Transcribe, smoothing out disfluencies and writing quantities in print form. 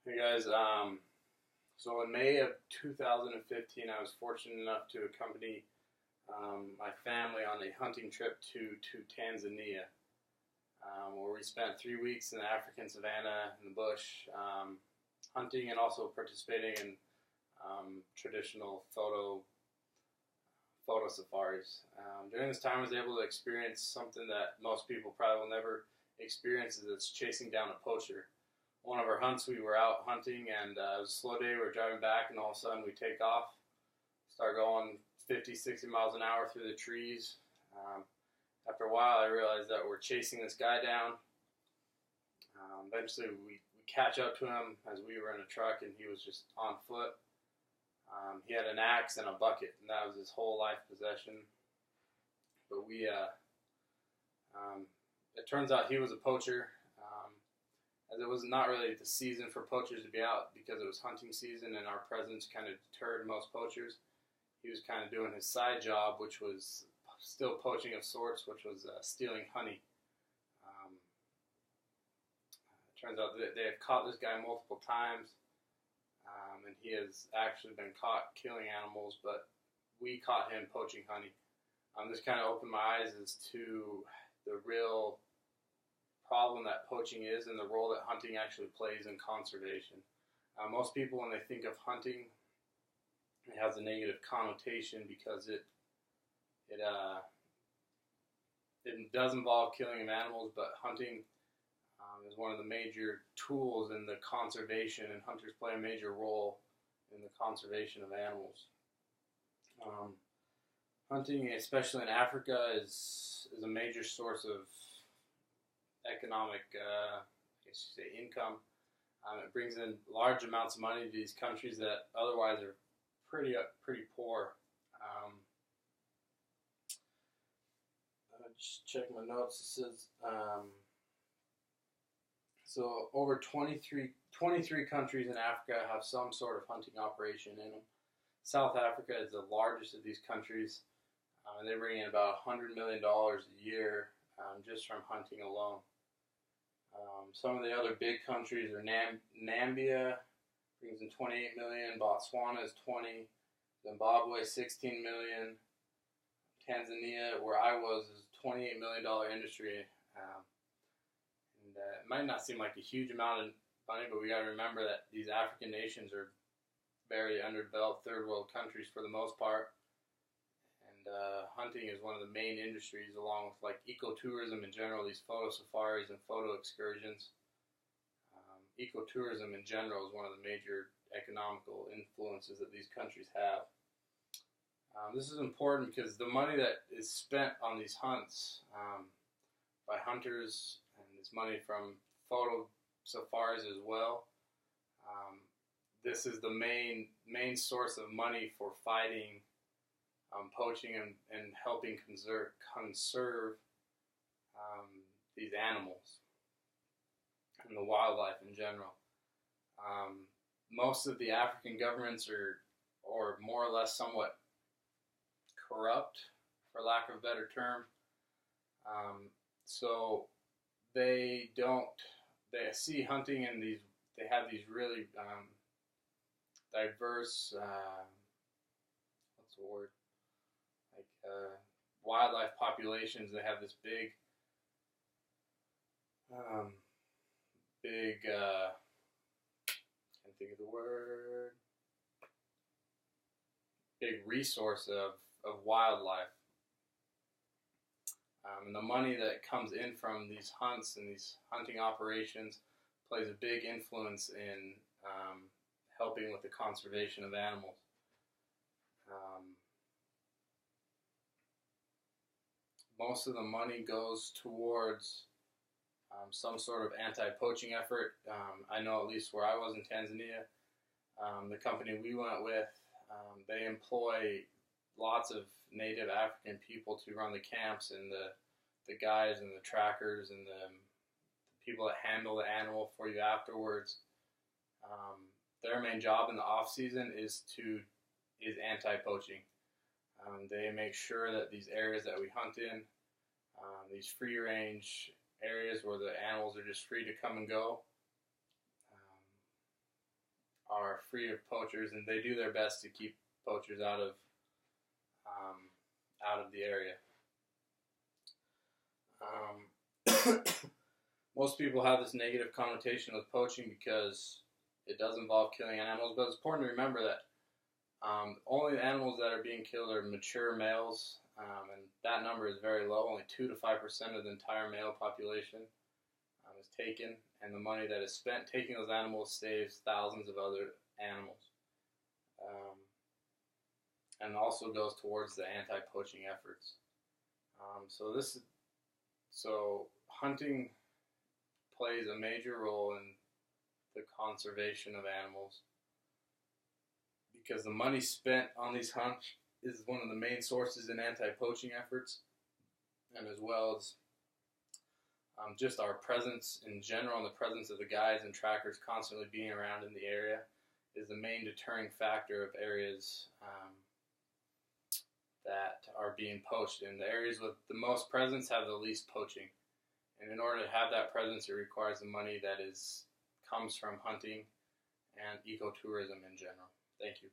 Hey guys, so in May of 2015, I was fortunate enough to accompany my family on a hunting trip to Tanzania, where we spent 3 weeks in the African savannah in the bush, hunting and also participating in traditional photo safaris. During this time, I was able to experience something that most people probably will never experience: is it's chasing down a poacher. One of our hunts, we were out hunting, and it was a slow day. We were driving back, and all of a sudden we take off, start going 50, 60 miles an hour through the trees. After a while, I realized that we're chasing this guy down. Eventually, we catch up to him as we were in a truck, and he was just on foot. He had an axe and a bucket, and that was his whole life possession. But it turns out he was a poacher. As it was not really the season for poachers to be out because it was hunting season and our presence kind of deterred most poachers. He was kind of doing his side job, which was still poaching of sorts, which was stealing honey. It turns out that they have caught this guy multiple times, and he has actually been caught killing animals, but we caught him poaching honey. This kind of opened my eyes as to the real problem that poaching is and the role that hunting actually plays in conservation. Most people, when they think of hunting, it has a negative connotation because it does involve killing of animals, but hunting is one of the major tools in the conservation, and hunters play a major role in the conservation of animals. Hunting, especially in Africa, is a major source of economic, income. It brings in large amounts of money to these countries that otherwise are pretty poor. Just check my notes. It says so over 23 countries in Africa have some sort of hunting operation in them. South Africa is the largest of these countries, and they bring in about $100 million a year just from hunting alone. Some of the other big countries are Namibia, brings in 28 million, Botswana is 20, Zimbabwe 16 million, Tanzania, where I was, is $28 million industry. It might not seem like a huge amount of money, but we got to remember that these African nations are very underdeveloped third world countries for the most part. Hunting is one of the main industries, along with like ecotourism in general, these photo safaris and photo excursions. Ecotourism in general is one of the major economical influences that these countries have. This is important because the money that is spent on these hunts by hunters, and this money from photo safaris as well, this is the main source of money for fighting poaching and helping conserve these animals and the wildlife in general. Most of the African governments are more or less somewhat corrupt, for lack of a better term. So they see hunting and they have these really diverse, what's the word? Wildlife populations. They have this big, can't think of the word, big resource of wildlife. And the money that comes in from these hunts and these hunting operations plays a big influence in helping with the conservation of animals. Most of the money goes towards some sort of anti-poaching effort. I know at least where I was in Tanzania, the company we went with, they employ lots of native African people to run the camps, and the guides and the trackers and the people that handle the animal for you afterwards. Their main job in the off season is anti-poaching. They make sure that these areas that we hunt in, these free range areas where the animals are just free to come and go, are free of poachers, and they do their best to keep poachers out of the area. Most people have this negative connotation with poaching because it does involve killing animals, but it's important to remember that only the animals that are being killed are mature males, and that number is very low. Only 2 to 5% of the entire male population is taken, and the money that is spent taking those animals saves thousands of other animals, and also goes towards the anti-poaching efforts. So hunting plays a major role in the conservation of animals because the money spent on these hunts is one of the main sources in anti-poaching efforts, and as well as just our presence in general, and the presence of the guides and trackers constantly being around in the area is the main deterring factor of areas that are being poached. And the areas with the most presence have the least poaching. And in order to have that presence, it requires the money that comes from hunting and ecotourism in general. Thank you.